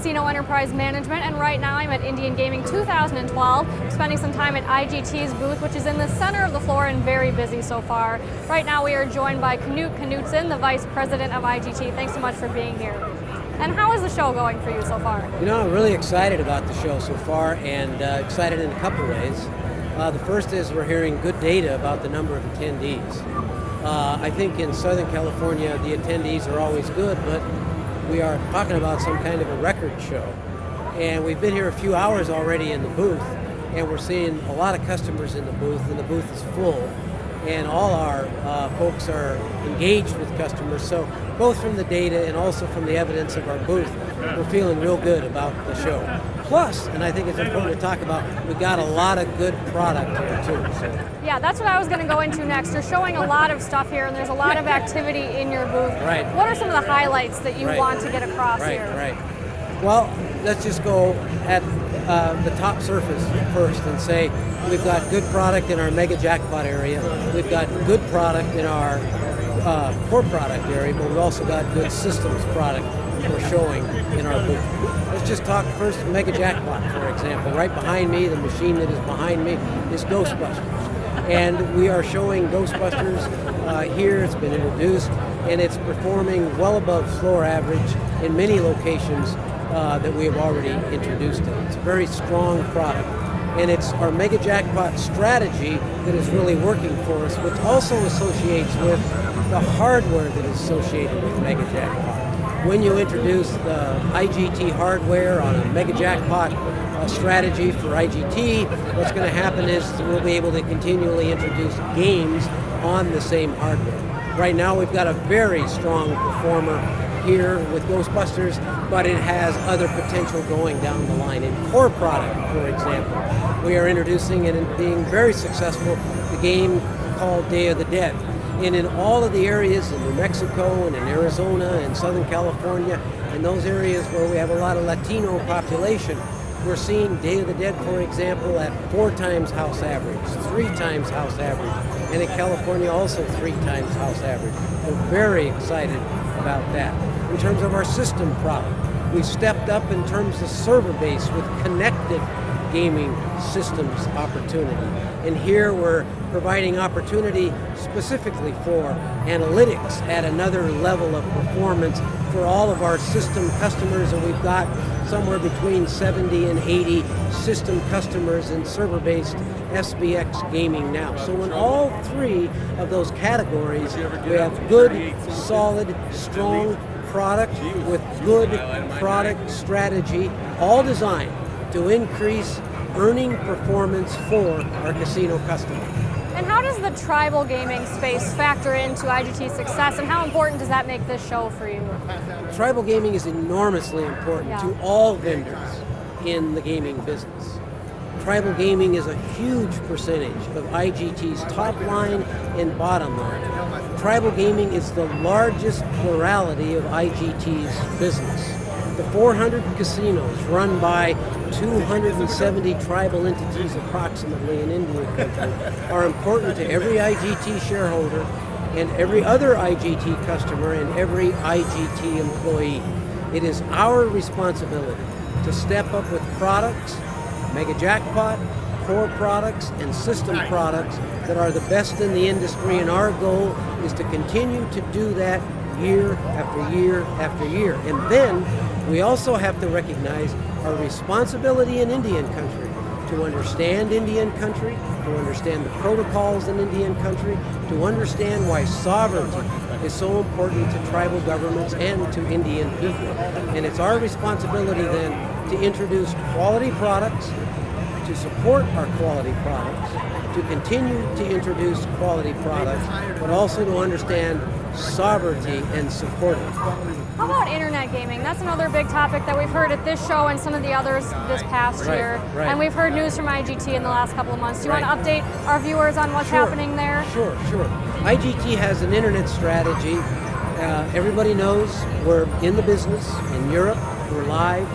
Casino Enterprise Management, and right now I'm at Indian Gaming 2012. I'm spending some time at IGT's booth, which is in the center of the floor and very busy so far. Right now we are joined by Knudson, the Vice President of IGT. Thanks so much for being here. And how is the show going for you so far? You know, I'm really excited about the show so far, and excited in a couple ways. The first is we're hearing good data about the number of attendees. I think in Southern California the attendees are always good, but we are talking about some kind of a record show. And we've been here a few hours already in the booth, and we're seeing a lot of customers in the booth, and the booth is full. And all our folks are engaged with customers. So both from the data and also from the evidence of our booth, we're feeling real good about the show. Plus, and I think it's important to talk about, we got a lot of good product here too. So. Yeah, that's what I was going to go into next. You're showing a lot of stuff here, and there's a lot of activity in your booth. Right. What are some of the highlights that you want to get across here? Right. Well, let's just go at the top surface first and say we've got good product in our MegaJackpot area. We've got good product in our core product area, but we've also got good systems product we're showing in our booth. Let's just talk first MegaJackpot, for example. Right behind me, the machine that is behind me, is Ghostbusters. And we are showing Ghostbusters here. It's been introduced, and it's performing well above floor average in many locations that we have already introduced it. It's a very strong product. And it's our MegaJackpot strategy that is really working for us, which also associates with the hardware that is associated with MegaJackpot. When you introduce the IGT hardware on a MegaJackpot strategy for IGT, what's going to happen is we'll be able to continually introduce games on the same hardware. Right now we've got a very strong performer here with Ghostbusters, but it has other potential going down the line. In core product, for example, we are introducing and being very successful the game called Day of the Dead. And in all of the areas in New Mexico and in Arizona and Southern California, and those areas where we have a lot of Latino population, we're seeing Day of the Dead, for example, at 4 times house average, 3 times house average, and in California also 3 times house average. We're very excited about that. In terms of our system product, we've stepped up in terms of server base with connected gaming systems opportunity. And here we're providing opportunity specifically for analytics at another level of performance for all of our system customers, and we've got somewhere between 70 and 80 system customers in server-based SBX gaming now. So in all 3 of those categories, we have good, solid, strong product with good product strategy, all designed to increase earning performance for our casino customers. And how does the tribal gaming space factor into IGT's success, and how important does that make this show for you? Tribal gaming is enormously important to all vendors in the gaming business. Tribal gaming is a huge percentage of IGT's top line and bottom line. Tribal gaming is the largest plurality of IGT's business. The 400 casinos run by 270 tribal entities approximately in Indian country are important to every IGT shareholder and every other IGT customer and every IGT employee. It is our responsibility to step up with products, MegaJackpot, core products, and system products that are the best in the industry, and our goal is to continue to do that year after year after year. And then we also have to recognize our responsibility in Indian country to understand Indian country, to understand the protocols in Indian country, to understand why sovereignty is so important to tribal governments and to Indian people. And it's our responsibility then to introduce quality products, to support our quality products, to continue to introduce quality products, but also to understand sovereignty and support it. How about internet gaming? That's another big topic that we've heard at this show and some of the others this past year. Right. And we've heard news from IGT in the last couple of months. Do you want to update our viewers on what's happening there? Sure. IGT has an internet strategy. Everybody knows we're in the business in Europe. We're live.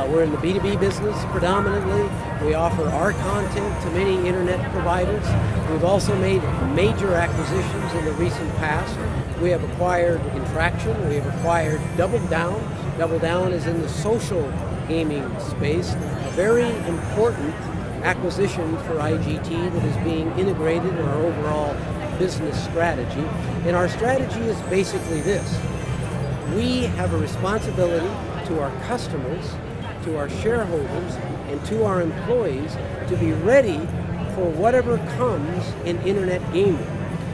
We're in the B2B business predominantly. We offer our content to many internet providers. We've also made major acquisitions in the recent past. We have acquired Infraction. We have acquired Double Down. Double Down is in the social gaming space, a very important acquisition for IGT that is being integrated in our overall business strategy. And our strategy is basically this. We have a responsibility to our customers, to our shareholders, and to our employees to be ready for whatever comes in internet gaming.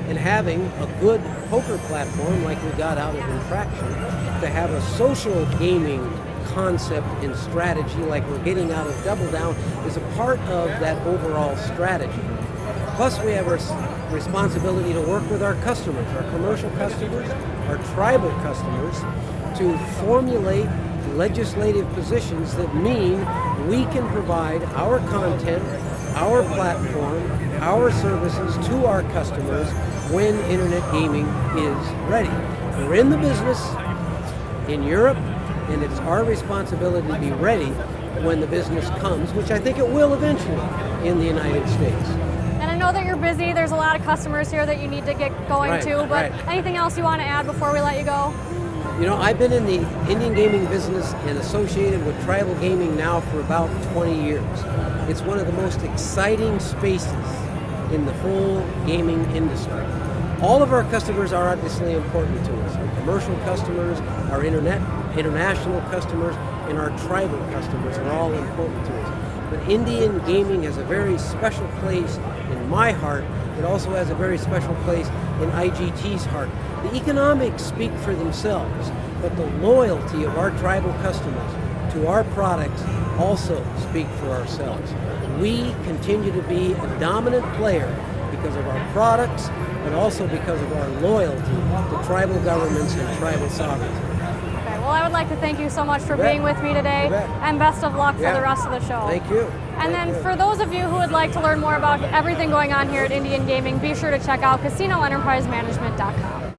And having a good poker platform like we got out of Infraction, to have a social gaming concept and strategy like we're getting out of Double Down is a part of that overall strategy. Plus we have our responsibility to work with our customers, our commercial customers, our tribal customers, to formulate legislative positions that mean we can provide our content, our platform, our services to our customers when internet gaming is ready. We're in the business in Europe, and it's our responsibility to be ready when the business comes, which I think it will eventually in the United States. And I know that you're busy. There's a lot of customers here that you need to get going to, but anything else you want to add before we let you go? You know, I've been in the Indian gaming business and associated with tribal gaming now for about 20 years. It's one of the most exciting spaces in the whole gaming industry. All of our customers are obviously important to us. Our commercial customers, our international customers, and our tribal customers are all important to us. But Indian gaming has a very special place in my heart. It also has a very special place in IGT's heart. The economics speak for themselves, but the loyalty of our tribal customers to our products also speak for ourselves. We continue to be a dominant player because of our products, but also because of our loyalty to tribal governments and tribal sovereignty. Okay, well, I would like to thank you so much for being with me today, and best of luck for the rest of the show. Thank you. And then for those of you who would like to learn more about everything going on here at Indian Gaming, be sure to check out CasinoEnterpriseManagement.com.